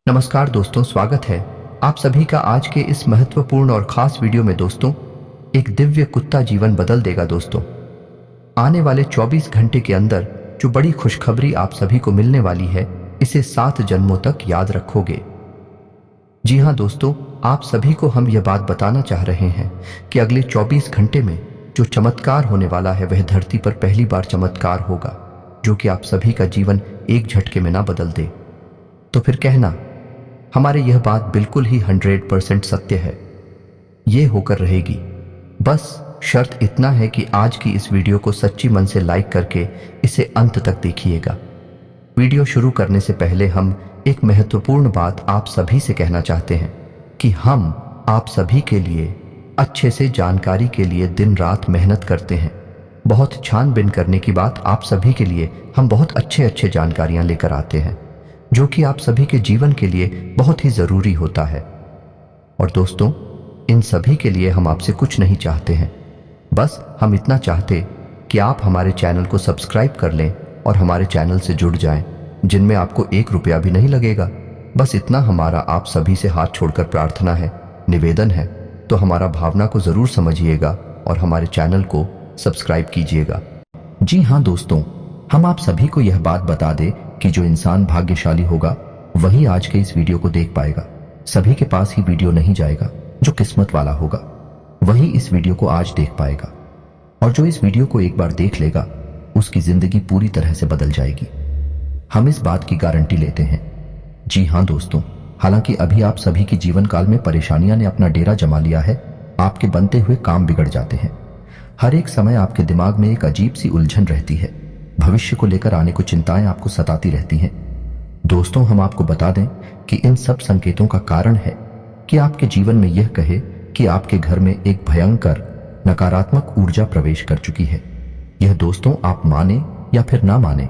नमस्कार दोस्तों, स्वागत है आप सभी का आज के इस महत्वपूर्ण और खास वीडियो में। दोस्तों, एक दिव्य कुत्ता जीवन बदल देगा। दोस्तों, आने वाले 24 घंटे के अंदर जो बड़ी खुशखबरी आप सभी को मिलने वाली है, इसे 7 जन्मों तक याद रखोगे। जी हाँ दोस्तों, आप सभी को हम यह बात बताना चाह रहे हैं कि अगले 24 घंटे में जो चमत्कार होने वाला है, वह धरती पर पहली बार चमत्कार होगा, जो कि आप सभी का जीवन एक झटके में ना बदल दे। तो फिर कहना, हमारे यह बात बिल्कुल ही 100% सत्य है, ये होकर रहेगी। बस शर्त इतना है कि आज की इस वीडियो को सच्ची मन से लाइक करके इसे अंत तक देखिएगा। वीडियो शुरू करने से पहले हम एक महत्वपूर्ण बात आप सभी से कहना चाहते हैं कि हम आप सभी के लिए अच्छे से जानकारी के लिए दिन रात मेहनत करते हैं। बहुत छानबीन करने की बात, आप सभी के लिए हम बहुत अच्छे जानकारियां लेकर आते हैं, जो कि आप सभी के जीवन के लिए बहुत ही ज़रूरी होता है। और दोस्तों, इन सभी के लिए हम आपसे कुछ नहीं चाहते हैं, बस हम इतना चाहते कि आप हमारे चैनल को सब्सक्राइब कर लें और हमारे चैनल से जुड़ जाएं, जिनमें आपको 1 रुपया भी नहीं लगेगा। बस इतना हमारा आप सभी से हाथ छोड़कर प्रार्थना है, निवेदन है। तो हमारा भावना को ज़रूर समझिएगा और हमारे चैनल को सब्सक्राइब कीजिएगा। जी हाँ दोस्तों, हम आप सभी को यह बात बता दें कि जो इंसान भाग्यशाली होगा वही आज के इस वीडियो को देख पाएगा। सभी के पास ही वीडियो नहीं जाएगा। जो किस्मत वाला होगा वही इस वीडियो को आज देख पाएगा, और जो इस वीडियो को एक बार देख लेगा उसकी जिंदगी पूरी तरह से बदल जाएगी। हम इस बात की गारंटी लेते हैं। जी हाँ दोस्तों, हालांकि अभी आप सभी के जीवन काल में परेशानियां ने अपना डेरा जमा लिया है। आपके बनते हुए काम बिगड़ जाते हैं। हर एक समय आपके दिमाग में एक अजीब सी उलझन रहती है। भविष्य को लेकर आने को चिंताएं आपको सताती रहती हैं। दोस्तों, हम आपको बता दें कि इन सब संकेतों का कारण है कि आपके जीवन में यह कहे कि आपके घर में एक भयंकर नकारात्मक ऊर्जा प्रवेश कर चुकी है। यह दोस्तों, आप माने या फिर ना माने,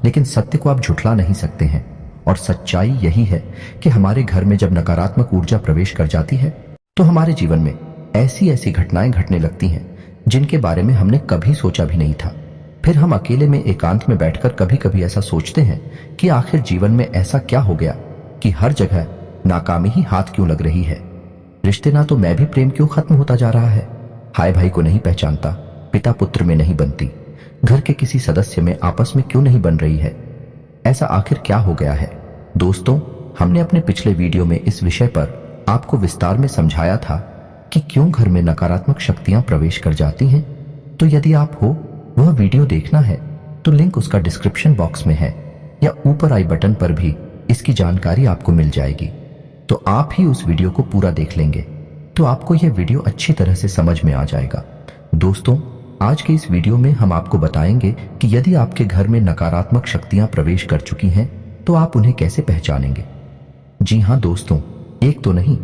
लेकिन सत्य को आप झुठला नहीं सकते हैं। और सच्चाई यही है कि हमारे घर में जब नकारात्मक ऊर्जा प्रवेश कर जाती है तो हमारे जीवन में ऐसी ऐसी घटनाएं घटने लगती हैं जिनके बारे में हमने कभी सोचा भी नहीं था। फिर हम अकेले में एकांत में बैठकर कभी कभी ऐसा सोचते हैं कि आखिर जीवन में ऐसा क्या हो गया कि हर जगह नाकामी ही हाथ क्यों लग रही है। रिश्ते ना तो मैं भी प्रेम क्यों खत्म होता जा रहा है। भाई भाई को नहीं पहचानता, पिता पुत्र में नहीं बनती, घर के किसी सदस्य में आपस में क्यों नहीं बन रही है। ऐसा आखिर क्या हो गया है। दोस्तों, हमने अपने पिछले वीडियो में इस विषय पर आपको विस्तार में समझाया था कि क्यों घर में नकारात्मक शक्तियां प्रवेश कर जाती हैं। तो यदि आप हो वह वीडियो देखना है तो लिंक उसका डिस्क्रिप्शन बॉक्स में है, या ऊपर आई बटन पर भी इसकी जानकारी आपको मिल जाएगी। तो आप ही उस वीडियो को पूरा देख लेंगे तो आपको यह वीडियो अच्छी तरह से समझ में आ जाएगा। दोस्तों, आज के इस वीडियो में हम आपको बताएंगे कि यदि आपके घर में नकारात्मक शक्तियां प्रवेश कर चुकी हैं तो आप उन्हें कैसे पहचानेंगे। जी हाँ दोस्तों, एक तो नहीं,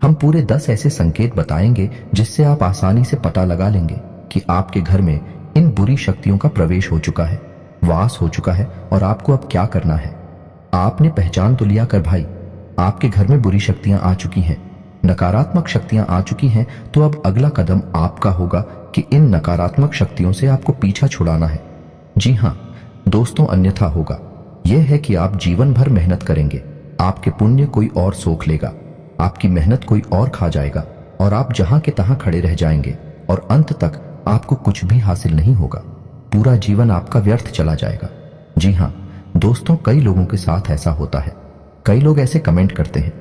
हम पूरे 10 ऐसे संकेत बताएंगे जिससे आप आसानी से पता लगा लेंगे कि आपके घर में इन बुरी शक्तियों का प्रवेश हो चुका है, वास हो चुका है, और आपको अब क्या करना है। आपने पहचान तो लिया कर भाई, आपके घर में बुरी शक्तियां आ चुकी हैं, नकारात्मक शक्तियां आ चुकी हैं। तो अब अगला कदम आपका होगा कि इन नकारात्मक शक्तियों से आपको पीछा छुड़ाना है। जी हाँ दोस्तों, अन्यथा होगा यह है कि आप जीवन भर मेहनत करेंगे, आपके पुण्य कोई और सोख लेगा, आपकी मेहनत कोई और खा जाएगा, और आप जहां के तहां खड़े रह जाएंगे और अंत तक आपको कुछ भी हासिल नहीं होगा। पूरा जीवन आपका व्यर्थ चला जाएगा। जी हाँ दोस्तों, कई लोगों के साथ ऐसा होता है। कई लोग ऐसे कमेंट करते हैं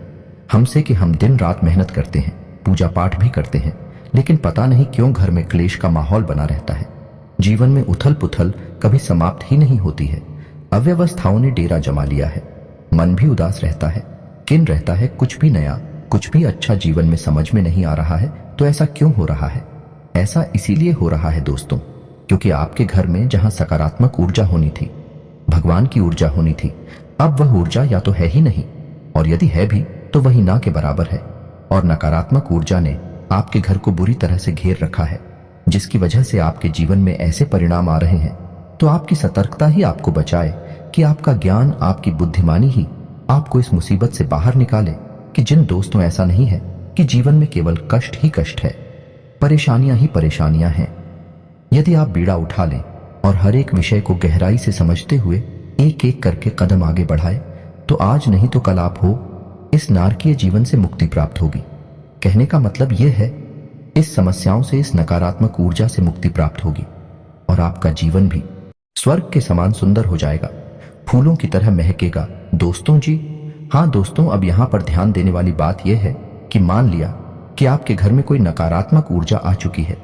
हमसे कि हम दिन रात मेहनत करते हैं, पूजा पाठ भी करते हैं, लेकिन पता नहीं क्यों घर में क्लेश का माहौल बना रहता है। जीवन में उथल पुथल कभी समाप्त ही नहीं होती है। अव्यवस्थाओं ने डेरा जमा लिया है। मन भी उदास रहता है, किन रहता है, कुछ भी नया, कुछ भी अच्छा जीवन में समझ में नहीं आ रहा है। तो ऐसा क्यों हो रहा है? ऐसा इसीलिए हो रहा है दोस्तों, क्योंकि आपके घर में जहां सकारात्मक ऊर्जा होनी थी, भगवान की ऊर्जा होनी थी, अब वह ऊर्जा या तो है ही नहीं, और यदि है भी तो वही ना के बराबर है। और नकारात्मक ऊर्जा ने आपके घर को बुरी तरह से घेर रखा है, जिसकी वजह से आपके जीवन में ऐसे परिणाम आ रहे हैं। तो आपकी सतर्कता ही आपको बचाए कि आपका ज्ञान, आपकी बुद्धिमानी ही आपको इस मुसीबत से बाहर निकाले। कि जिन दोस्तों, ऐसा नहीं है कि जीवन में केवल कष्ट ही कष्ट है, परेशानियां ही परेशानियां हैं। यदि आप बीड़ा उठा लें और हर एक विषय को गहराई से समझते हुए एक एक करके कदम आगे बढ़ाए तो आज नहीं तो कल आप हो इस नारकीय जीवन से मुक्ति प्राप्त होगी। कहने का मतलब यह है, इस समस्याओं से, इस नकारात्मक ऊर्जा से मुक्ति प्राप्त होगी और आपका जीवन भी स्वर्ग के समान सुंदर हो जाएगा, फूलों की तरह महकेगा। दोस्तों जी हाँ दोस्तों, अब यहां पर ध्यान देने वाली बात यह है कि मान लिया कि आपके घर में कोई नकारात्मक ऊर्जा आ चुकी है।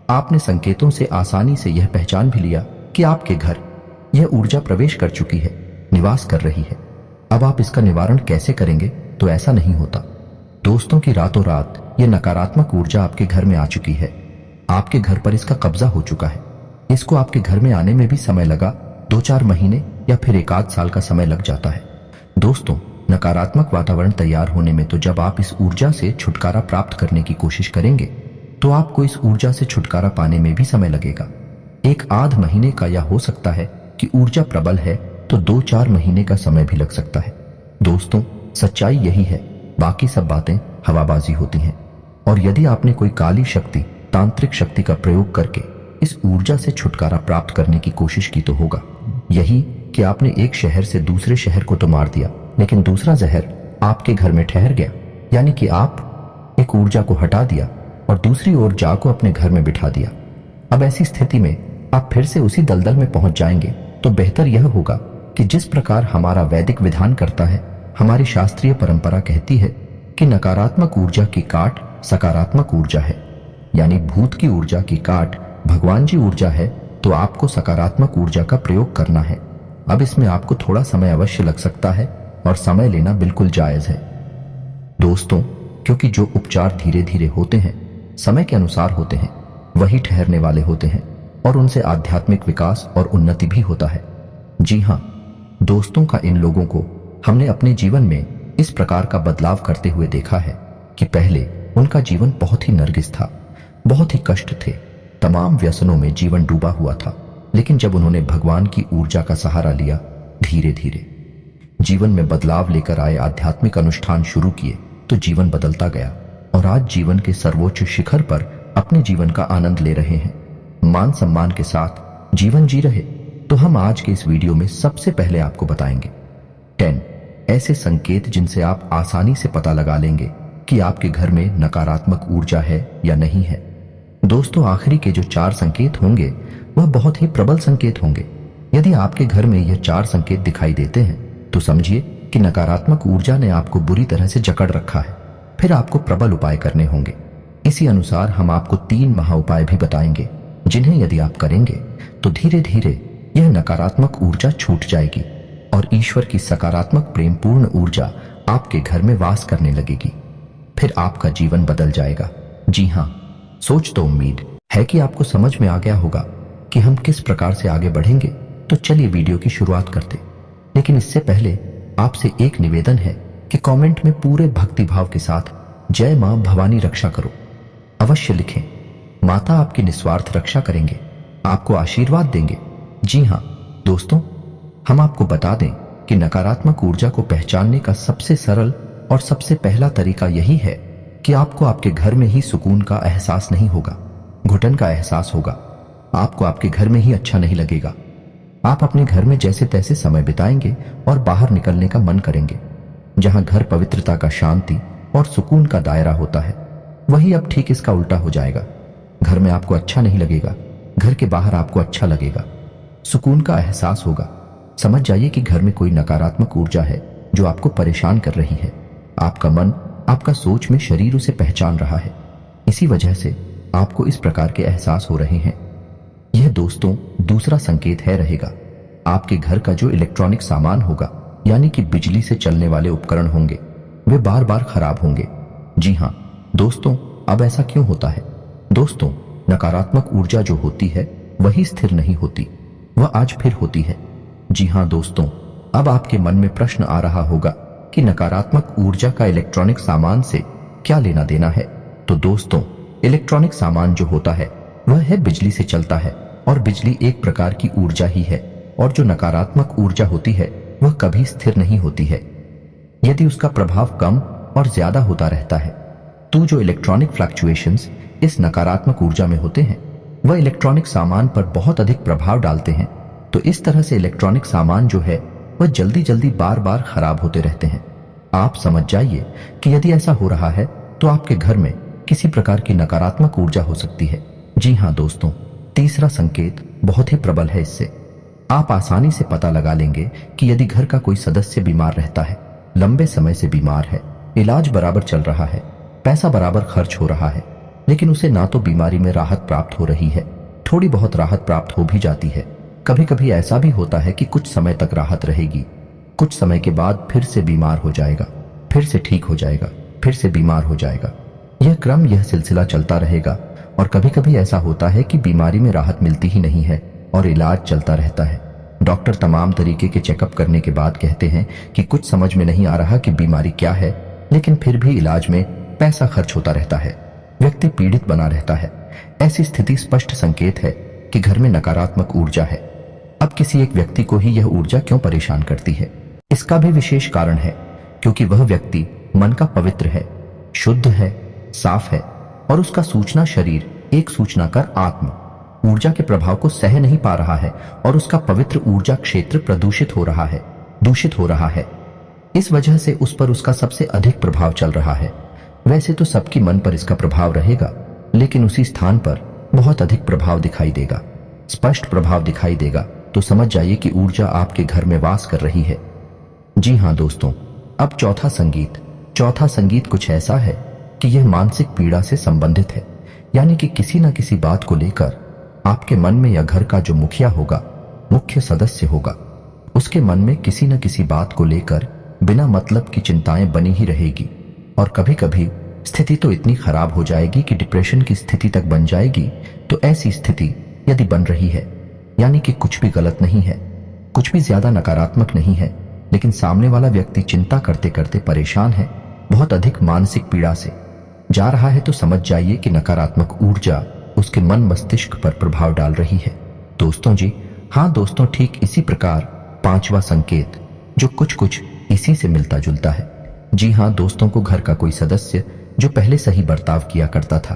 आपने संकेतों से आसानी से यह पहचान भी लिया कि आपके घर यह ऊर्जा प्रवेश कर चुकी है, निवास कर रही है। अब आप इसका निवारण कैसे करेंगे? तो ऐसा नहीं होता दोस्तों की रातों रात यह नकारात्मक ऊर्जा आपके घर में आ चुकी है, आपके घर पर इसका कब्जा हो चुका है। इसको आपके घर में आने में भी समय लगा, 2-4 महीने या फिर 1 आध साल का समय लग जाता है। दोस्तों, नकारात्मक वातावरण तैयार होने में तो जब आप इस ऊर्जा से छुटकारा प्राप्त करने की कोशिश करेंगे तो आपको इस ऊर्जा से छुटकारा पाने में भी समय लगेगा। 1 आध महीने का, या हो सकता है कि ऊर्जा प्रबल है तो 2-4 महीने का समय भी लग सकता है। दोस्तों, सच्चाई यही है, बाकी सब बातें हवाबाजी होती हैं। और यदि आपने कोई काली शक्ति, तांत्रिक शक्ति का प्रयोग करके इस ऊर्जा से छुटकारा प्राप्त करने की कोशिश की तो होगा यही कि आपने एक शहर से दूसरे शहर को तो मार दिया, लेकिन दूसरा जहर आपके घर में ठहर गया। यानी कि आप एक ऊर्जा को हटा दिया और दूसरी ऊर्जा को अपने घर में बिठा दिया। अब ऐसी स्थिति में आप फिर से उसी दलदल में पहुंच जाएंगे। तो बेहतर यह होगा कि जिस प्रकार हमारा वैदिक विधान करता है, हमारी शास्त्रीय परंपरा कहती है कि नकारात्मक ऊर्जा की काट सकारात्मक ऊर्जा है, यानी भूत की ऊर्जा की काट भगवान जी ऊर्जा है, तो आपको सकारात्मक ऊर्जा का प्रयोग करना है। अब इसमें आपको थोड़ा समय अवश्य लग सकता है और समय लेना बिल्कुल जायज है दोस्तों, क्योंकि जो उपचार धीरे धीरे होते हैं, समय के अनुसार होते हैं, वही ठहरने वाले होते हैं और उनसे आध्यात्मिक विकास और उन्नति भी होता है। जी हाँ दोस्तों, का इन लोगों को हमने अपने जीवन में इस प्रकार का बदलाव करते हुए देखा है कि पहले उनका जीवन बहुत ही नरगिस था, बहुत ही कष्ट थे, तमाम व्यसनों में जीवन डूबा हुआ था। लेकिन जब उन्होंने भगवान की ऊर्जा का सहारा लिया, धीरे धीरे जीवन में बदलाव लेकर आए, आध्यात्मिक अनुष्ठान शुरू किए, तो जीवन बदलता गया और आज जीवन के सर्वोच्च शिखर पर अपने जीवन का आनंद ले रहे हैं, मान सम्मान के साथ जीवन जी रहे। तो हम आज के इस वीडियो में सबसे पहले आपको बताएंगे 10 ऐसे संकेत जिनसे आप आसानी से पता लगा लेंगे कि आपके घर में नकारात्मक ऊर्जा है या नहीं है। दोस्तों, आखिरी के जो 4 संकेत होंगे वह बहुत ही प्रबल संकेत होंगे। यदि आपके घर में यह 4 संकेत दिखाई देते हैं तो समझिए कि नकारात्मक ऊर्जा ने आपको बुरी तरह से जकड़ रखा है। फिर आपको प्रबल उपाय करने होंगे। इसी अनुसार हम आपको 3 महा उपाय भी बताएंगे, जिन्हें यदि आप करेंगे तो धीरे धीरे यह नकारात्मक ऊर्जा छूट जाएगी और ईश्वर की सकारात्मक प्रेमपूर्ण ऊर्जा आपके घर में वास करने लगेगी। फिर आपका जीवन बदल जाएगा। जी हाँ, सोच तो उम्मीद है कि आपको समझ में आ गया होगा कि हम किस प्रकार से आगे बढ़ेंगे। तो चलिए वीडियो की शुरुआत करते। लेकिन इससे पहले आपसे एक निवेदन है कि कमेंट में पूरे भक्तिभाव के साथ जय मां भवानी रक्षा करो अवश्य लिखें। माता आपकी निस्वार्थ रक्षा करेंगे, आपको आशीर्वाद देंगे। जी हाँ दोस्तों, हम आपको बता दें कि नकारात्मक ऊर्जा को पहचानने का सबसे सरल और सबसे पहला तरीका यही है कि आपको आपके घर में ही सुकून का एहसास नहीं होगा, घुटन का एहसास होगा। आपको आपके घर में ही अच्छा नहीं लगेगा। आप अपने घर में जैसे तैसे समय बिताएंगे और बाहर निकलने का मन करेंगे। जहां घर पवित्रता का, शांति और सुकून का दायरा होता है, वही अब ठीक इसका उल्टा हो जाएगा। घर में आपको अच्छा नहीं लगेगा, घर के बाहर आपको अच्छा लगेगा, सुकून का एहसास होगा। समझ जाइए कि घर में कोई नकारात्मक ऊर्जा है जो आपको परेशान कर रही है। आपका मन, आपका सोच में शरीर उसे पहचान रहा है। इसी वजह से आपको इस प्रकार के एहसास हो रहे हैं। यह दोस्तों दूसरा संकेत है रहेगा। आपके घर का जो इलेक्ट्रॉनिक सामान होगा, यानी कि बिजली से चलने वाले उपकरण होंगे, वे बार बार खराब होंगे। जी हाँ दोस्तों, अब ऐसा क्यों होता है? दोस्तों, नकारात्मक ऊर्जा जो होती है वही स्थिर नहीं होती, वह आज फिर होती है। जी हाँ दोस्तों, अब आपके मन में प्रश्न आ रहा होगा कि नकारात्मक ऊर्जा का इलेक्ट्रॉनिक सामान से क्या लेना देना है। तो दोस्तों, इलेक्ट्रॉनिक सामान जो होता है वह है बिजली से चलता है और बिजली एक प्रकार की ऊर्जा ही है और जो नकारात्मक ऊर्जा होती है वह कभी स्थिर नहीं होती है। यदि उसका प्रभाव कम और ज्यादा होता रहता है तो जो इलेक्ट्रॉनिक फ्लक्चुएशंस इस नकारात्मक ऊर्जा में होते हैं वह इलेक्ट्रॉनिक सामान पर बहुत अधिक प्रभाव डालते हैं। तो इस तरह से इलेक्ट्रॉनिक सामान जो है वह जल्दी जल्दी बार बार खराब होते रहते हैं। आप समझ जाइए कि यदि ऐसा हो रहा है तो आपके घर में किसी प्रकार की नकारात्मक ऊर्जा हो सकती है। जी हाँ दोस्तों, तीसरा संकेत बहुत ही प्रबल है। इससे आप आसानी से पता लगा लेंगे कि यदि घर का कोई सदस्य बीमार रहता है, लंबे समय से बीमार है, इलाज बराबर चल रहा है, पैसा बराबर खर्च हो रहा है, लेकिन उसे ना तो बीमारी में राहत प्राप्त हो रही है, थोड़ी बहुत राहत प्राप्त हो भी जाती है, कभी कभी ऐसा भी होता है कि कुछ समय तक राहत रहेगी, कुछ समय के बाद फिर से बीमार हो जाएगा, फिर से ठीक हो जाएगा, फिर से बीमार हो जाएगा। यह सिलसिला चलता रहेगा। और कभी कभी ऐसा होता है कि बीमारी में राहत मिलती ही नहीं है और इलाज चलता रहता है। डॉक्टर तमाम तरीके के चेकअप करने के बाद कहते हैं कि कुछ समझ में नहीं आ रहा कि बीमारी क्या है, लेकिन फिर भी इलाज में पैसा खर्च होता रहता है, व्यक्ति पीड़ित बना रहता है। ऐसी स्थिति स्पष्ट संकेत है कि घर में नकारात्मक ऊर्जा है। अब किसी एक व्यक्ति को ही यह ऊर्जा क्यों परेशान करती है, इसका भी विशेष कारण है, क्योंकि वह व्यक्ति मन का पवित्र है, शुद्ध है, साफ है और उसका सूचना शरीर एक सूचना कर आत्म ऊर्जा के प्रभाव को सह नहीं पा रहा है और उसका पवित्र ऊर्जा क्षेत्र प्रदूषित हो रहा है, दूषित हो रहा है। इस वजह से उस पर उसका सबसे अधिक प्रभाव चल रहा है। वैसे तो सबकी मन पर इसका प्रभाव रहेगा, लेकिन उसी स्थान पर बहुत अधिक प्रभाव दिखाई देगा, स्पष्ट प्रभाव दिखाई देगा। तो समझ जाइए कि ऊर्जा आपके घर में वास कर रही है। जी हाँ दोस्तों, अब चौथा संगीत कुछ ऐसा है कि यह मानसिक पीड़ा से संबंधित है। यानी कि किसी न किसी बात को लेकर आपके मन में या घर का जो मुखिया होगा, मुख्य सदस्य होगा, उसके मन में किसी न किसी बात को लेकर बिना मतलब की चिंताएं बनी ही रहेगी। और कभी कभी स्थिति तो इतनी खराब हो जाएगी कि डिप्रेशन की स्थिति तक बन जाएगी। तो ऐसी स्थिति यदि बन रही है, यानी कि कुछ भी गलत नहीं है, कुछ भी ज्यादा नकारात्मक नहीं है, लेकिन सामने वाला व्यक्ति चिंता करते करते परेशान है, बहुत अधिक मानसिक पीड़ा से जा रहा है, तो समझ जाइए कि नकारात्मक ऊर्जा उसके मन मस्तिष्क पर प्रभाव डाल रही है। दोस्तों जी हाँ दोस्तों, ठीक इसी प्रकार पांचवा संकेत जो कुछ इसी से मिलता जुलता है। जी हाँ दोस्तों, को घर का कोई सदस्य जो पहले सही बर्ताव किया करता था,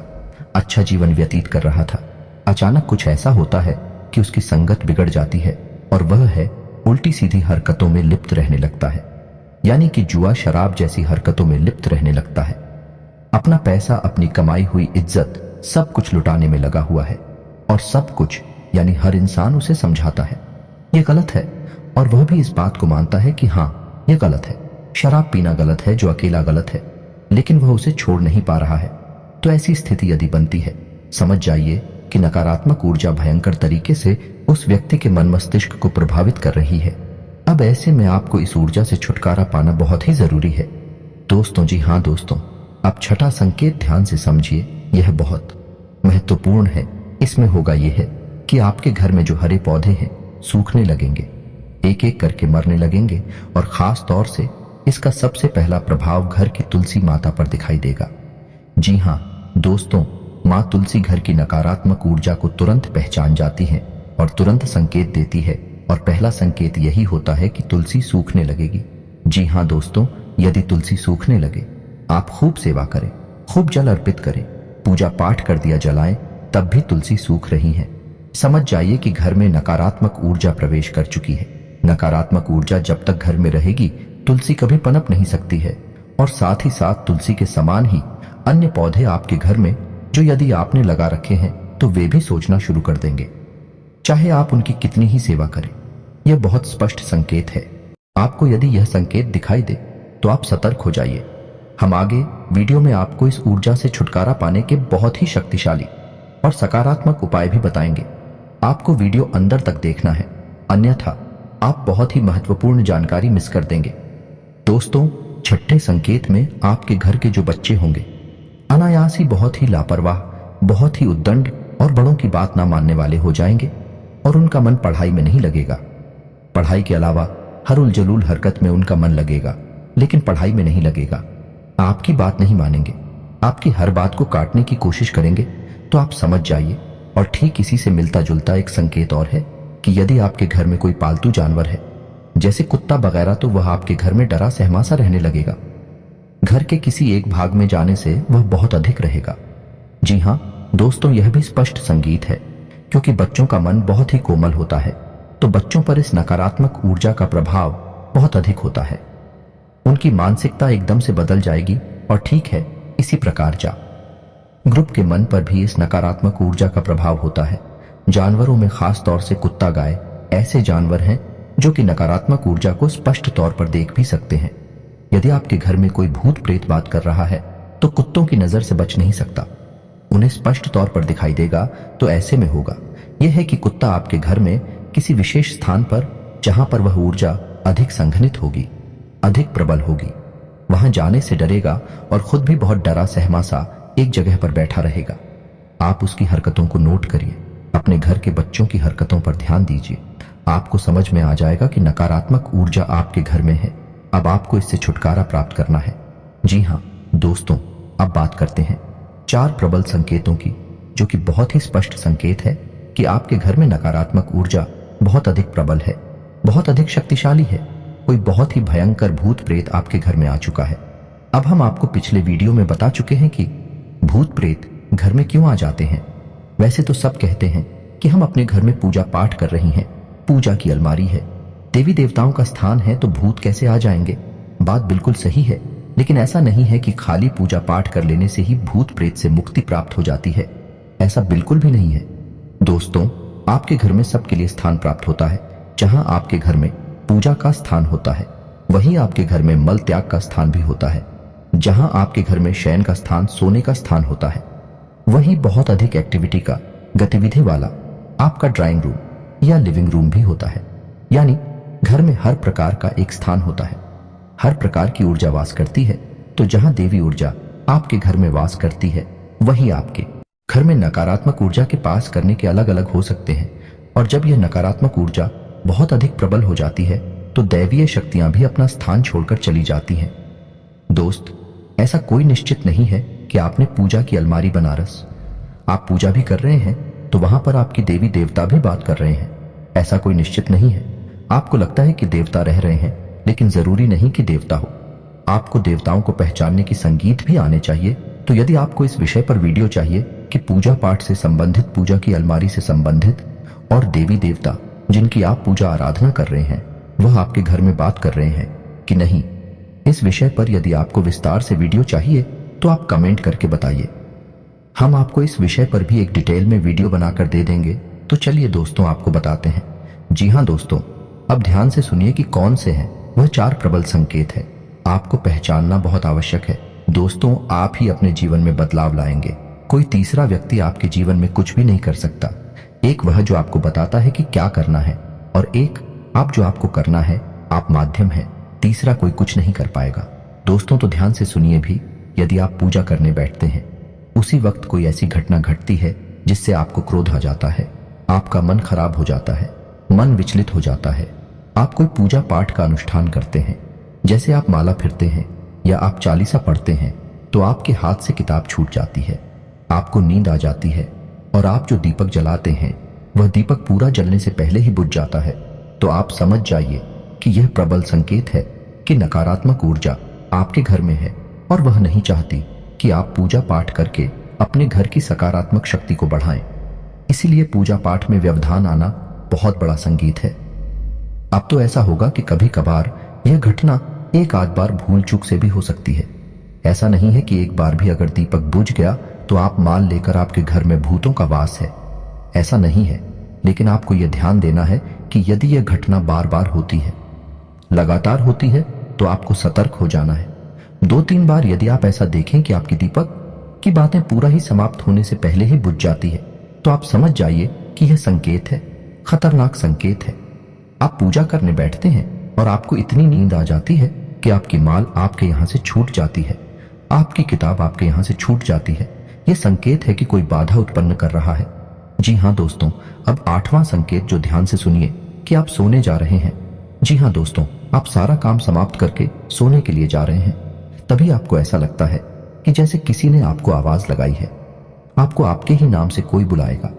अच्छा जीवन व्यतीत कर रहा था, अचानक कुछ ऐसा होता है कि उसकी संगत बिगड़ जाती है और वह है उल्टी सीधी हरकतों में लिप्त रहने लगता है। यानी कि जुआ शराब जैसी हरकतों में लिप्त रहने लगता है। अपना पैसा, अपनी कमाई हुई इज्जत सब कुछ लुटाने में लगा हुआ है और सब कुछ यानी हर इंसान उसे समझाता है यह गलत है, और वह भी इस बात को मानता है कि हाँ यह गलत है, शराब पीना गलत है, जो अकेला गलत है, लेकिन वह उसे छोड़ नहीं पा रहा है। तो ऐसी स्थिति यदि बनती है, समझ जाइए कि नकारात्मक ऊर्जा भयंकर तरीके से उस व्यक्ति के मन मस्तिष्क को प्रभावित कर रही है। अब ऐसे में आपको इस ऊर्जा से छुटकारा पाना बहुत ही जरूरी है। दोस्तों जी हाँ दोस्तों, अब छठा संकेत ध्यान से समझिए, यह बहुत महत्वपूर्ण है। इसमें होगा यह है कि आपके घर में जो हरे पौधे हैं सूखने लगेंगे, एक एक करके मरने लगेंगे, और खास तौर से इसका सबसे पहला प्रभाव घर की तुलसी माता पर दिखाई देगा। जी हाँ दोस्तों, माँ तुलसी घर की नकारात्मक ऊर्जा को तुरंत पहचान जाती है और तुरंत संकेत देती है, और पहला संकेत यही होता है कि तुलसी सूखने लगेगी। जी हाँ दोस्तों, यदि तुलसी सूखने लगे, आप खूब सेवा करें, खूब जल अर्पित करें, पूजा पाठ कर दिया जलाएं, तब भी तुलसी सूख रही है, समझ जाइए कि घर में नकारात्मक ऊर्जा प्रवेश कर चुकी है। नकारात्मक ऊर्जा जब तक घर में रहेगी, तुलसी कभी पनप नहीं सकती है। और साथ ही साथ तुलसी के समान ही अन्य पौधे आपके घर में जो यदि आपने लगा रखे हैं, तो वे भी सोचना शुरू कर देंगे, चाहे आप उनकी कितनी ही सेवा करें। यह बहुत स्पष्ट संकेत है। आपको यदि यह संकेत दिखाई दे तो आप सतर्क हो जाइए। हम आगे वीडियो में आपको इस ऊर्जा से छुटकारा पाने के बहुत ही शक्तिशाली और सकारात्मक उपाय भी बताएंगे। आपको वीडियो अंदर तक देखना है, अन्यथा आप बहुत ही महत्वपूर्ण जानकारी मिस कर देंगे। दोस्तों, छठे संकेत में आपके घर के जो बच्चे होंगे अनायास ही बहुत ही लापरवाह, बहुत ही उद्दंड और बड़ों की बात ना मानने वाले हो जाएंगे, और उनका मन पढ़ाई में नहीं लगेगा। पढ़ाई के अलावा हर उलझुल हरकत में उनका मन लगेगा, लेकिन पढ़ाई में नहीं लगेगा। आपकी बात नहीं मानेंगे, आपकी हर बात को काटने की कोशिश करेंगे। तो आप समझ जाइए। और ठीक इसी से मिलता जुलता एक संकेत और है कि यदि आपके घर में कोई पालतू जानवर है, जैसे कुत्ता वगैरह, तो वह आपके घर में डरा सहमासा रहने लगेगा। घर के किसी एक भाग में जाने से वह बहुत अधिक रहेगा। जी हाँ दोस्तों, यह भी स्पष्ट संगीत है, क्योंकि बच्चों का मन बहुत ही कोमल होता है, तो बच्चों पर इस नकारात्मक ऊर्जा का प्रभाव बहुत अधिक होता है। उनकी मानसिकता एकदम से बदल जाएगी और ठीक है, इसी प्रकार ग्रुप के मन पर भी इस नकारात्मक ऊर्जा का प्रभाव होता है। जानवरों में खास तौर से कुत्ता, गाय ऐसे जानवर हैं जो कि नकारात्मक ऊर्जा को स्पष्ट तौर पर देख भी सकते हैं। यदि आपके घर में कोई भूत प्रेत बात कर रहा है तो कुत्तों की नजर से बच नहीं सकता, उन्हें स्पष्ट तौर पर दिखाई देगा। तो ऐसे में होगा यह है कि कुत्ता आपके घर में किसी विशेष स्थान पर, जहां पर वह ऊर्जा अधिक संघनित होगी, अधिक प्रबल होगी, वहां जाने से डरेगा और खुद भी बहुत डरा सहमा सा एक जगह पर बैठा रहेगा। आप उसकी हरकतों को नोट करिए, अपने घर के बच्चों की हरकतों पर ध्यान दीजिए। आपको समझ में आ जाएगा कि नकारात्मक ऊर्जा आपके घर में है। अब आपको इससे छुटकारा प्राप्त करना है। जी हाँ दोस्तों, अब बात करते हैं 4 प्रबल संकेतों की, जो कि बहुत ही स्पष्ट संकेत है कि आपके घर में नकारात्मक ऊर्जा बहुत अधिक प्रबल है, बहुत अधिक शक्तिशाली है। कोई बहुत ही भयंकर भूत प्रेत आपके घर में आ चुका है। अब हम आपको पिछले वीडियो में बता चुके हैं कि भूत प्रेत घर में क्यों आ जाते हैं। वैसे तो सब कहते हैं कि हम अपने घर में पूजा पाठ कर रही हैं, पूजा की अलमारी है, देवी देवताओं का स्थान है, तो भूत कैसे आ जाएंगे। बात बिल्कुल सही है, लेकिन ऐसा नहीं है कि खाली पूजा पाठ कर लेने से ही भूत प्रेत से मुक्ति प्राप्त हो जाती है। ऐसा बिल्कुल भी नहीं है दोस्तों। आपके घर में सबके लिए स्थान प्राप्त होता है। जहां आपके घर में पूजा का स्थान होता है, वहीं आपके घर में मल त्याग का स्थान भी होता है। जहां आपके घर में शयन का स्थान, सोने का स्थान होता है, वहीं बहुत अधिक एक्टिविटी का, गतिविधि वाला आपका ड्राइंग रूम या लिविंग रूम भी होता है। यानी घर में हर प्रकार का एक स्थान होता है, हर प्रकार की ऊर्जा वास करती है। तो जहां देवी ऊर्जा आपके घर में वास करती है, वहीं आपके घर में नकारात्मक ऊर्जा के पास करने के अलग अलग हो सकते हैं। और जब यह नकारात्मक ऊर्जा बहुत अधिक प्रबल हो जाती है तो दैवीय शक्तियां भी अपना स्थान छोड़कर चली जाती हैं। दोस्त, ऐसा कोई निश्चित नहीं है कि आपने पूजा की अलमारी बनारस, आप पूजा भी कर रहे हैं तो वहां पर आपकी देवी देवता भी बात कर रहे हैं। ऐसा कोई निश्चित नहीं है। आपको लगता है कि देवता रह रहे हैं, लेकिन जरूरी नहीं कि देवता हो। आपको देवताओं को पहचानने की संगीत भी आने चाहिए। तो यदि आपको इस विषय पर वीडियो चाहिए कि पूजा पाठ से संबंधित, पूजा की अलमारी से संबंधित और देवी देवता जिनकी आप पूजा आराधना कर रहे हैं वह आपके घर में बात कर रहे हैं कि नहीं, इस विषय पर यदि आपको विस्तार से वीडियो चाहिए तो आप कमेंट करके बताइए। हम आपको इस विषय पर भी एक डिटेल में वीडियो बनाकर दे देंगे। तो चलिए दोस्तों, आपको बताते हैं। जी हाँ दोस्तों, अब ध्यान से सुनिए कि कौन से हैं वह 4 प्रबल संकेत है। आपको पहचानना बहुत आवश्यक है दोस्तों। आप ही अपने जीवन में बदलाव लाएंगे, कोई तीसरा व्यक्ति आपके जीवन में कुछ भी नहीं कर सकता। एक वह जो आपको बताता है कि क्या करना है, और एक आप जो आपको करना है। आप माध्यम है, तीसरा कोई कुछ नहीं कर पाएगा। दोस्तों तो ध्यान से सुनिए भी, यदि आप पूजा करने बैठते हैं, उसी वक्त कोई ऐसी घटना घटती है जिससे आपको क्रोध आ जाता है, आपका मन खराब हो जाता है, मन विचलित हो जाता है। आप कोई पूजा पाठ का अनुष्ठान करते हैं, जैसे आप माला फिरते हैं या आप चालीसा पढ़ते हैं, तो आपके हाथ से किताब छूट जाती है, आपको नींद आ जाती है और आप जो दीपक जलाते हैं वह दीपक पूरा जलने से पहले ही बुझ जाता है। तो आप समझ जाइए कि यह प्रबल संकेत है कि नकारात्मक ऊर्जा आपके घर में है और वह नहीं चाहती कि आप पूजा पाठ करके अपने घर की सकारात्मक शक्ति को बढ़ाएं। इसीलिए पूजा पाठ में व्यवधान आना बहुत बड़ा संगीत है। अब तो ऐसा होगा कि कभी कभार यह घटना एक आध बार भूल चूक से भी हो सकती है। ऐसा नहीं है कि एक बार भी अगर दीपक बुझ गया तो आप मान लेकर आपके घर में भूतों का वास है, ऐसा नहीं है। लेकिन आपको यह ध्यान देना है कि यदि यह घटना बार बार होती है, लगातार होती है, तो आपको सतर्क हो जाना है। 2-3 बार यदि आप ऐसा देखें कि आपकी दीपक की बातें पूरा ही समाप्त होने से पहले ही बुझ जाती है, तो आप समझ जाइए कि यह संकेत है, खतरनाक संकेत है। आप पूजा करने बैठते हैं और आपको इतनी नींद आ जाती है कि आपकी माल आपके यहां से छूट जाती है, आपकी किताब आपके यहां से छूट जाती है। यह संकेत है कि कोई बाधा उत्पन्न कर रहा है। जी हाँ दोस्तों, अब 8वां संकेत जो ध्यान से सुनिए कि आप सोने जा रहे हैं। जी हाँ दोस्तों, आप सारा काम समाप्त करके सोने के लिए जा रहे हैं। तभी आपको ऐसा लगता है कि जैसे किसी ने आपको आवाज लगाई है, आपको आपके ही नाम से कोई बुलाएगा।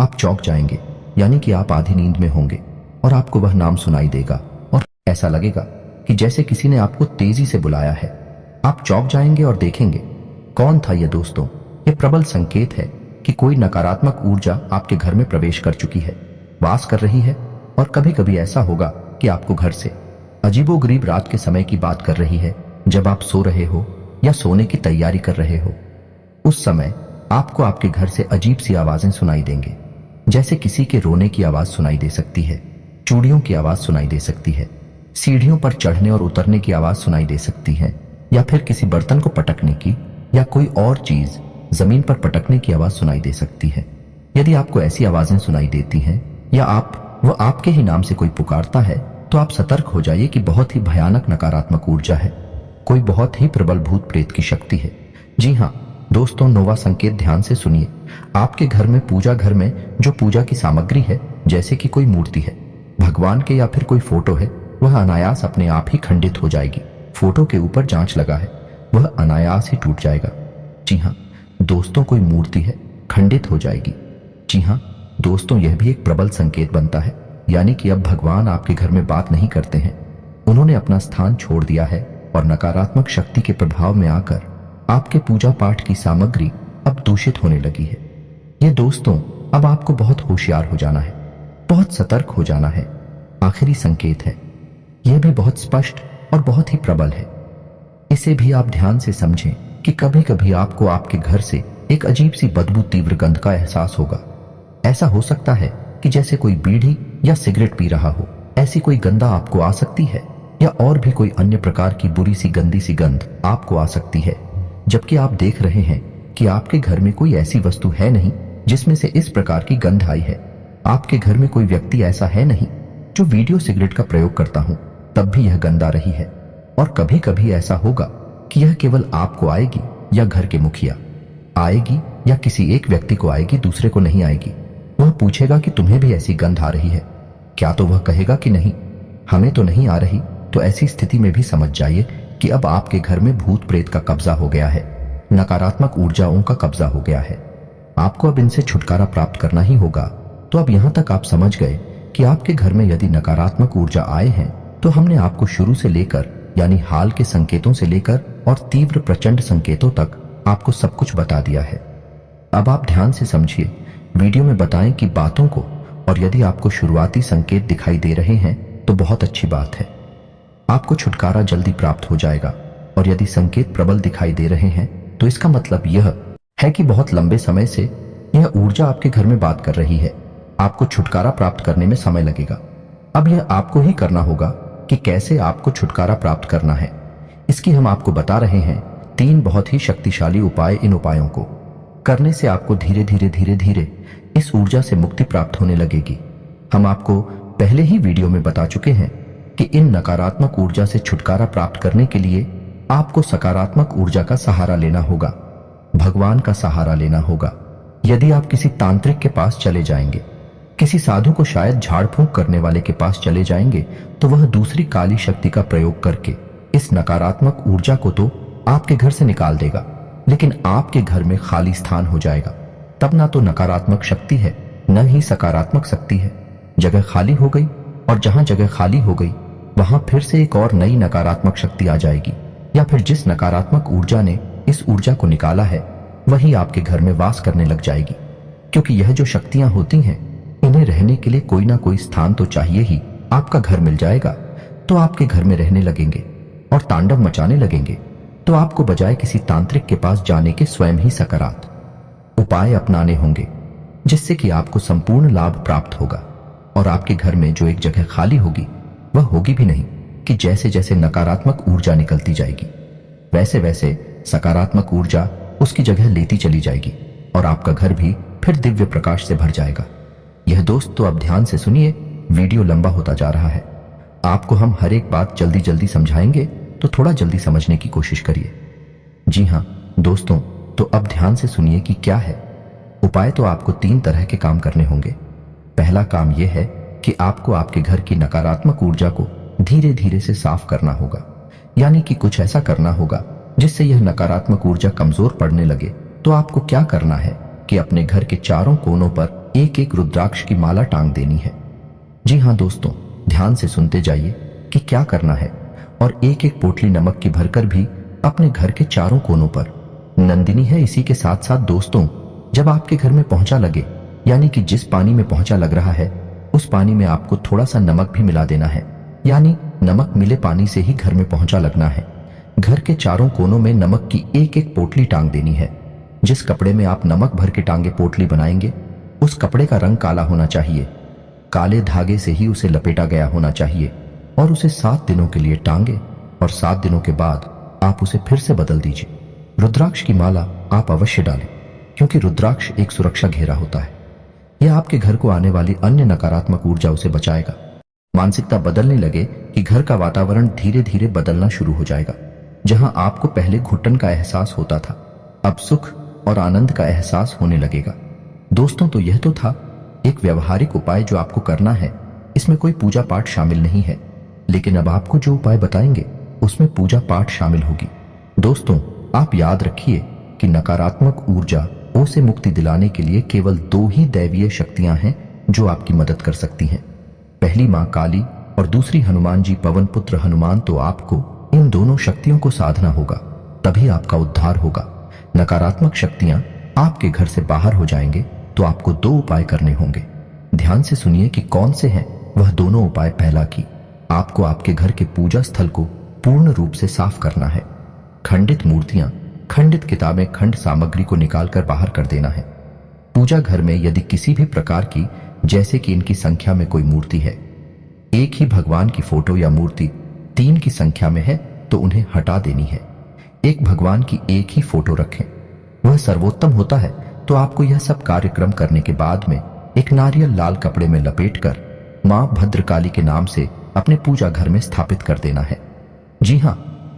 आप चौंक जाएंगे, यानी कि आप आधी नींद में होंगे और आपको वह नाम सुनाई देगा और ऐसा लगेगा कि जैसे किसी ने आपको तेजी से बुलाया है। आप चौंक जाएंगे और देखेंगे कौन था यह। दोस्तों, यह प्रबल संकेत है कि कोई नकारात्मक ऊर्जा आपके घर में प्रवेश कर चुकी है, वास कर रही है। और कभी कभी ऐसा होगा कि आपको घर से अजीबोगरीब रात के समय की बात कर रही है, जब आप सो रहे हो या सोने की तैयारी कर रहे हो। उस समय आपको आपके घर से अजीब सी आवाजें सुनाई देंगे, जैसे किसी के रोने की आवाज सुनाई दे सकती है, चूड़ियों की आवाज सुनाई दे सकती है, सीढ़ियों पर चढ़ने और उतरने की आवाज सुनाई दे सकती है, या फिर किसी बर्तन को पटकने की या कोई और चीज जमीन पर पटकने की आवाज सुनाई दे सकती है। यदि आपको ऐसी आवाजें सुनाई देती हैं या वो आपके ही नाम से कोई पुकारता है, तो आप सतर्क हो जाइए कि बहुत ही भयानक नकारात्मक ऊर्जा है, कोई बहुत ही प्रबल भूत प्रेत की शक्ति है। जी हाँ दोस्तों, नोवा संकेत ध्यान से सुनिए। आपके घर में, पूजा घर में जो पूजा की सामग्री है, जैसे कि कोई मूर्ति है, भगवान के या फिर कोई फोटो है, वह अनायास अपने आप ही खंडित हो जाएगी। फोटो के ऊपर जांच लगा है, वह अनायास ही टूट जाएगा। जी हाँ दोस्तों, कोई मूर्ति है, खंडित हो जाएगी। जी हाँ दोस्तों, यह भी एक प्रबल संकेत बनता है, यानी कि अब भगवान आपके घर में बात नहीं करते हैं, उन्होंने अपना स्थान छोड़ दिया है और नकारात्मक शक्ति के प्रभाव में आकर आपके पूजा पाठ की सामग्री अब दूषित होने लगी है। ये दोस्तों, अब आपको बहुत होशियार हो जाना है, बहुत सतर्क हो जाना है। आखिरी संकेत है, यह भी बहुत स्पष्ट और बहुत ही प्रबल है। इसे भी आप ध्यान से समझें कि कभी कभी आपको आपके घर से एक अजीब सी बदबू, तीव्र गंध का एहसास होगा। ऐसा हो सकता है कि जैसे कोई बीड़ी या सिगरेट पी रहा हो, ऐसी कोई गंध आपको आ सकती है, या और भी कोई अन्य प्रकार की बुरी सी गंदी सी गंध आपको आ सकती है, जबकि आप देख रहे हैं कि आपके घर में कोई ऐसी वस्तु है नहीं जिसमें से इस प्रकार की गंध आई है। आपके घर में कोई व्यक्ति ऐसा है नहीं जो वीडियो सिगरेट का प्रयोग करता हूं, तब भी यह गंध आ रही है। और कभी कभी ऐसा होगा कि यह केवल आपको आएगी या घर के मुखिया आएगी या किसी एक व्यक्ति को आएगी, दूसरे को नहीं आएगी। वह पूछेगा कि तुम्हें भी ऐसी गंध आ रही है क्या, तो वह कहेगा कि नहीं, हमें तो नहीं आ रही। तो ऐसी स्थिति में भी समझ जाइए कि अब आपके घर में भूत प्रेत का कब्जा हो गया है, नकारात्मक ऊर्जाओं का कब्जा हो गया है। आपको अब इनसे छुटकारा प्राप्त करना ही होगा। तो अब यहां तक आप समझ गए कि आपके घर में यदि नकारात्मक ऊर्जा आए हैं, तो हमने आपको शुरू से लेकर, यानी हाल के संकेतों से लेकर और तीव्र प्रचंड संकेतों तक आपको सब कुछ बता दिया है। अब आप ध्यान से समझिए, वीडियो में बताएं कि बातों को, और यदि आपको शुरुआती संकेत दिखाई दे रहे हैं तो बहुत अच्छी बात है, आपको छुटकारा जल्दी प्राप्त हो जाएगा। और यदि संकेत प्रबल दिखाई दे रहे हैं तो इसका मतलब यह है कि बहुत लंबे समय से यह ऊर्जा आपके घर में बात कर रही है। आपको छुटकारा प्राप्त करने में समय लगेगा। अब यह आपको ही करना होगा कि कैसे आपको छुटकारा प्राप्त करना है। इसकी हम आपको बता रहे हैं 3 बहुत ही शक्तिशाली उपाय। इन उपायों को करने से आपको धीरे धीरे धीरे धीरे इस ऊर्जा से मुक्ति प्राप्त होने लगेगी। हम आपको पहले ही वीडियो में बता चुके हैं कि इन नकारात्मक ऊर्जा से छुटकारा प्राप्त करने के लिए आपको सकारात्मक ऊर्जा का सहारा लेना होगा, भगवान का सहारा लेना होगा। यदि आप किसी तांत्रिक के पास चले जाएंगे, किसी साधु को शायद झाड़ फूंक करने वाले के पास चले जाएंगे, तो वह दूसरी काली शक्ति का प्रयोग करके इस नकारात्मक ऊर्जा को तो आपके घर से निकाल देगा, लेकिन आपके घर में खाली स्थान हो जाएगा। तब ना तो नकारात्मक शक्ति है, न ही सकारात्मक शक्ति है। जगह खाली हो गई, और जहां जगह खाली हो गई वहां फिर से एक और नई नकारात्मक शक्ति आ जाएगी, या फिर जिस नकारात्मक ऊर्जा ने इस ऊर्जा को निकाला है वही आपके घर में वास करने लग जाएगी। क्योंकि यह जो शक्तियां होती हैं, इन्हें रहने के लिए कोई ना कोई स्थान तो चाहिए ही। आपका घर मिल जाएगा तो आपके घर में रहने लगेंगे और तांडव मचाने लगेंगे। तो आपको बजाय किसी तांत्रिक के पास जाने के स्वयं ही सकारात्मक उपाय अपनाने होंगे, जिससे कि आपको संपूर्ण लाभ प्राप्त होगा। और आपके घर में जो एक जगह खाली होगी वह होगी भी नहीं कि जैसे जैसे नकारात्मक ऊर्जा निकलती जाएगी वैसे वैसे सकारात्मक ऊर्जा उसकी जगह लेती चली जाएगी, और आपका घर भी फिर दिव्य प्रकाश से भर जाएगा। यह दोस्त तो अब ध्यान से सुनिए, वीडियो लंबा होता जा रहा है। आपको हम हर एक बात जल्दी जल्दी समझाएंगे, तो थोड़ा जल्दी समझने की कोशिश करिए। जी हाँ दोस्तों, तो अब ध्यान से सुनिए कि क्या है उपाय। तो आपको 3 तरह के काम करने होंगे। पहला काम यह है कि आपको आपके घर की नकारात्मक ऊर्जा को धीरे धीरे से साफ करना होगा, यानी कि कुछ ऐसा करना होगा जिससे यह नकारात्मक ऊर्जा कमजोर पड़ने लगे। तो आपको क्या करना है कि अपने घर के चारों कोनों पर एक एक रुद्राक्ष की माला टांग देनी है। जी हाँ दोस्तों, ध्यान से सुनते जाइए कि क्या करना है। और एक एक पोटली नमक की भरकर भी अपने घर के चारों कोनों पर नंदिनी है। इसी के साथ साथ दोस्तों, जब आपके घर में पहुंचा लगे, यानी कि जिस पानी में पहुंचा लग रहा है उस पानी में आपको थोड़ा सा नमक भी मिला देना है, यानी नमक मिले पानी से ही घर में पहुंचा लगना है। घर के चारों कोनों में नमक की एक एक पोटली टांग देनी है। जिस कपड़े में आप नमक भर के टांगे पोटली बनाएंगे, उस कपड़े का रंग काला होना चाहिए। काले धागे से ही उसे लपेटा गया होना चाहिए और उसे 7 दिनों के लिए टांगे और 7 दिनों के बाद आप उसे फिर से बदल दीजिए। रुद्राक्ष की माला आप अवश्य डालें, क्योंकि रुद्राक्ष एक सुरक्षा घेरा होता है। यह आपके घर को आने वाली अन्य नकारात्मक ऊर्जा उसे बचाएगा। मानसिकता बदलने लगे कि घर का वातावरण धीरे धीरे बदलना शुरू हो जाएगा। जहां आपको पहले घुटन का एहसास होता था, अब सुख और आनंद का एहसास होने लगेगा। दोस्तों, तो यह तो था एक व्यवहारिक उपाय जो आपको करना है। इसमें कोई पूजा पाठ शामिल नहीं है, लेकिन अब आपको जो उपाय बताएंगे उसमें पूजा पाठ शामिल होगी। दोस्तों, आप याद रखिए कि नकारात्मक ऊर्जा से मुक्ति दिलाने के लिए केवल 2 ही दैवीय शक्तियां हैं जो आपकी मदद कर सकती हैं। पहली मां काली और दूसरी हनुमान जी पवन पुत्र हनुमान। तो आपको इन दोनों शक्तियों को साधना होगा, तभी आपका उद्धार होगा। नकारात्मक शक्तियां आपके घर से बाहर हो जाएंगे तो आपको 2 उपाय करने होंगे। ध्यान से सुनिए कि कौन से हैं वह दोनों उपाय। पहला कि आपको आपके घर के पूजा स्थल को पूर्ण रूप से साफ करना है। खंडित मूर्तियां, खंडित किताबें, खंड सामग्री को निकालकर बाहर कर देना है। पूजा घर में यदि किसी भी प्रकार की, जैसे कि इनकी संख्या में कोई मूर्ति है, एक ही भगवान की फोटो या मूर्ति 3 की संख्या में है, तो उन्हें हटा देनी है। एक भगवान की एक ही फोटो रखें, वह सर्वोत्तम होता है। तो आपको यह सब कार्यक्रम करने के बाद में एक नारियल लाल कपड़े में लपेटकर मां भद्रकाली के नाम से अपने पूजा घर में स्थापित कर देना है। जी हां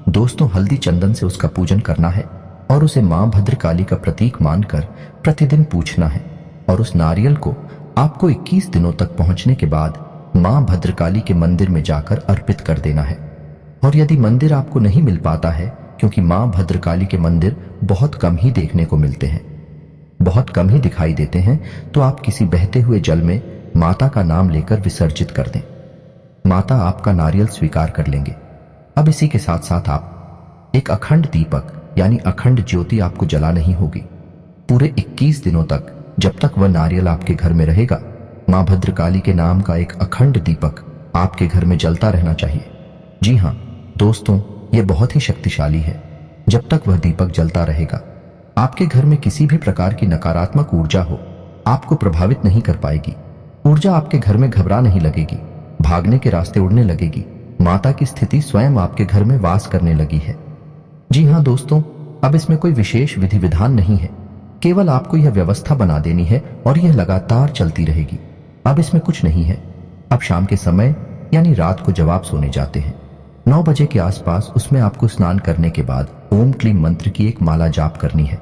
दोस्तों, हल्दी चंदन से उसका पूजन करना है और उसे मां भद्रकाली का प्रतीक मानकर प्रतिदिन पूछना है। और उस नारियल को आपको 21 दिनों तक पहुंचने के बाद मां भद्रकाली के मंदिर में जाकर अर्पित कर देना है। और यदि मंदिर आपको नहीं मिल पाता है, क्योंकि मां भद्रकाली के मंदिर बहुत कम ही देखने को मिलते हैं, बहुत कम ही दिखाई देते हैं, तो आप किसी बहते हुए जल में माता का नाम लेकर विसर्जित कर दें। माता आपका नारियल स्वीकार कर लेंगे। अब इसी के साथ साथ आप एक अखंड दीपक यानी अखंड ज्योति आपको जलानी ही होगी। पूरे 21 दिनों तक, जब तक वह नारियल आपके घर में रहेगा, मां भद्रकाली के नाम का एक अखंड दीपक आपके घर में जलता रहना चाहिए। जी हां दोस्तों, यह बहुत ही शक्तिशाली है। जब तक वह दीपक जलता रहेगा, आपके घर में किसी भी प्रकार की नकारात्मक ऊर्जा हो आपको प्रभावित नहीं कर पाएगी। ऊर्जा आपके घर में घबरा नहीं लगेगी, भागने के रास्ते उड़ने लगेगी। माता की स्थिति स्वयं आपके घर में वास करने लगी है। जी हां दोस्तों, अब इसमें कोई विशेष विधि विधान नहीं है, केवल आपको यह व्यवस्था बना देनी है और यह लगातार चलती रहेगी। अब इसमें कुछ नहीं है। अब शाम के समय यानी रात को जब आप सोने जाते हैं 9 बजे के आसपास, उसमें आपको स्नान करने के बाद ओम क्लीम मंत्र की एक माला जाप करनी है।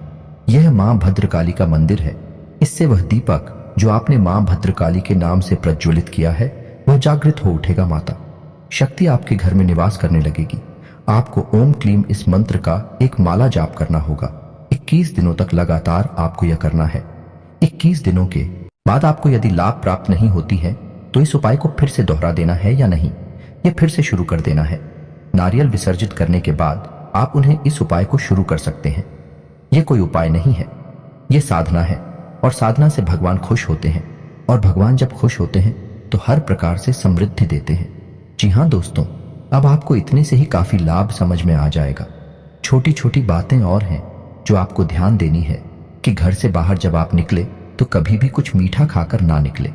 यह मां भद्रकाली का मंदिर है। इससे वह दीपक जो आपने मां भद्रकाली के नाम से प्रज्वलित किया है, वह जागृत हो उठेगा। माता शक्ति आपके घर में निवास करने लगेगी। आपको ओम क्लीम इस मंत्र का एक माला जाप करना होगा। 21 दिनों तक लगातार आपको यह करना है। 21 दिनों के बाद आपको यदि लाभ प्राप्त नहीं होती है, तो इस उपाय को फिर से दोहरा देना है या नहीं, यह फिर से शुरू कर देना है। नारियल विसर्जित करने के बाद आप उन्हें इस उपाय को शुरू कर सकते हैं। यह कोई उपाय नहीं है, यह साधना है। और साधना से भगवान खुश होते हैं, और भगवान जब खुश होते हैं तो हर प्रकार से समृद्धि देते हैं। जी हां दोस्तों, अब आपको इतने से ही काफी लाभ समझ में आ जाएगा। छोटी छोटी बातें और हैं जो आपको ध्यान देनी है कि घर से बाहर जब आप निकले तो कभी भी कुछ मीठा खाकर ना निकले,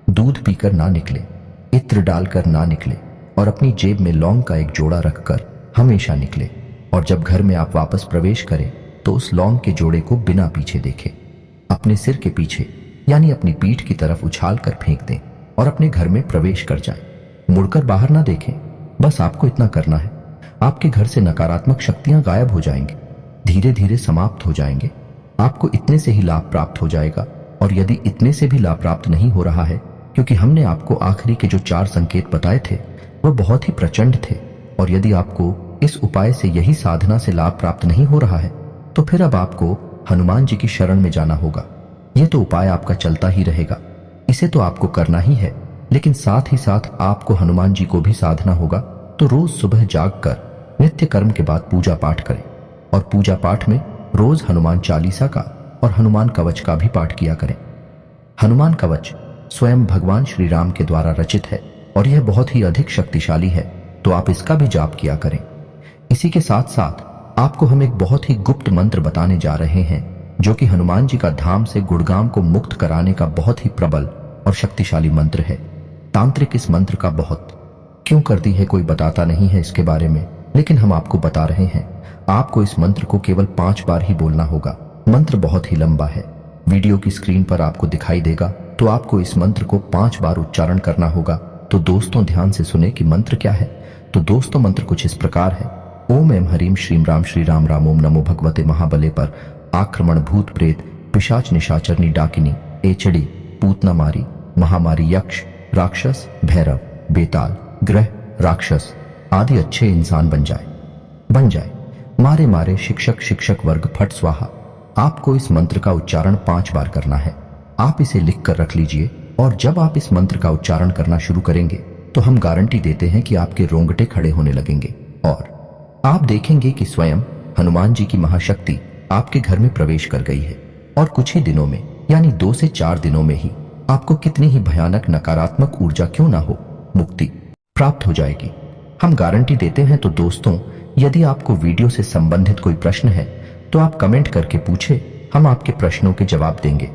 दूध पीकर ना निकले, इत्र डालकर ना निकले, और अपनी जेब में लौंग का एक जोड़ा रखकर हमेशा निकले। और जब घर में आप वापस प्रवेश करें तो उस लौंग के जोड़े को बिना पीछे देखे अपने सिर के पीछे यानी अपनी पीठ की तरफ उछाल कर फेंक दें और अपने घर में प्रवेश कर जाएं। मुड़कर बाहर ना देखें। बस आपको इतना करना है। आपके घर से नकारात्मक शक्तियां गायब हो जाएंगी, धीरे धीरे समाप्त हो जाएंगे। आपको इतने से ही लाभ प्राप्त हो जाएगा। और यदि इतने से भी लाभ प्राप्त नहीं हो रहा है, क्योंकि हमने आपको आखिरी के जो 4 संकेत बताए थे वह बहुत ही प्रचंड थे, और यदि आपको इस उपाय से, यही साधना से लाभ प्राप्त नहीं हो रहा है, तो फिर अब आपको हनुमान जी की शरण में जाना होगा। यह तो उपाय आपका चलता ही रहेगा, इसे तो आपको करना ही है, लेकिन साथ ही साथ आपको हनुमान जी को भी साधना होगा। तो रोज सुबह जागकर नित्य कर्म के बाद पूजा पाठ करें, और पूजा पाठ में रोज हनुमान चालीसा का और हनुमान कवच का भी पाठ किया करें। हनुमान कवच स्वयं भगवान श्री राम के द्वारा रचित है, और यह बहुत ही अधिक शक्तिशाली है। तो आप इसका भी जाप किया करें। इसी के साथ साथ आपको हम एक बहुत ही गुप्त मंत्र बताने जा रहे हैं, जो कि हनुमान जी का धाम से गुड़गाम को मुक्त कराने का बहुत ही प्रबल और शक्तिशाली मंत्र है। तांत्रिक इस मंत्र का बहुत क्यों करती है कोई बताता नहीं है इसके बारे में, लेकिन हम आपको बता रहे हैं। आपको इस मंत्र को केवल 5 बार ही बोलना होगा। मंत्र बहुत ही लंबा है, वीडियो की स्क्रीन पर आपको दिखाई देगा, तो आपको इस मंत्र को 5 बार उच्चारण करना होगा। तो दोस्तों ध्यान से सुने कि मंत्र क्या है। तो दोस्तों मंत्र कुछ इस प्रकार है। ओम एम हरीम श्रीम राम श्री राम राम ओम नमो भगवते महाबले पर आक्रमण भूत प्रेत पिशाच निशाचरनी डाकिनी एचड़ी पूतना मारी महामारी यक्ष राक्षस भैरव बेताल ग्रह राक्षस आदि अच्छे इंसान बन जाए मारे मारे शिक्षक वर्ग फट स्वाहा। आपको इस मंत्र का उच्चारण 5 बार करना है। आप इसे लिख कर रख लीजिए, और जब आप इस मंत्र का उच्चारण करना शुरू करेंगे तो हम गारंटी देते हैं कि आपके रोंगटे खड़े होने लगेंगे और आप देखेंगे कि स्वयं हनुमान जी की महाशक्ति आपके घर में प्रवेश कर गई है। और कुछ ही दिनों में, यानी 2 से 4 दिनों में ही आपको कितनी ही भयानक नकारात्मक ऊर्जा क्यों ना हो, मुक्ति प्राप्त हो जाएगी। हम गारंटी देते हैं। तो दोस्तों, यदि आपको वीडियो से संबंधित कोई प्रश्न है तो आप कमेंट करके पूछे, हम आपके प्रश्नों के जवाब देंगे।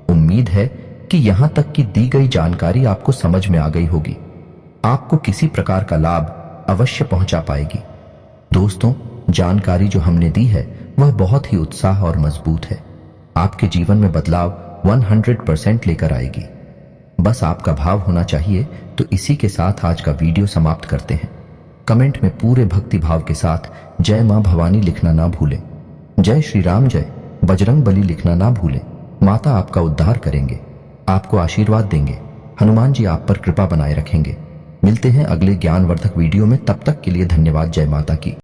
उम्मीद है कि यहां तक की दी गई जानकारी आपको समझ में आ गई होगी, आपको किसी प्रकार का लाभ अवश्य पहुंचा पाएगी। दोस्तों, जानकारी जो हमने दी है वह बहुत ही उत्साह और मजबूत है, आपके जीवन में बदलाव 100% लेकर आएगी। बस आपका भाव होना चाहिए। तो इसी के साथ आज का वीडियो समाप्त करते हैं। कमेंट में पूरे भक्ति भाव के साथ जय मां भवानी लिखना ना भूलें। जय श्री राम, जय बजरंग बली लिखना ना भूलें। माता आपका उद्धार करेंगे, आपको आशीर्वाद देंगे। हनुमान जी आप पर कृपा बनाए रखेंगे। मिलते हैं अगले ज्ञानवर्धक वीडियो में, तब तक के लिए धन्यवाद। जय माता की।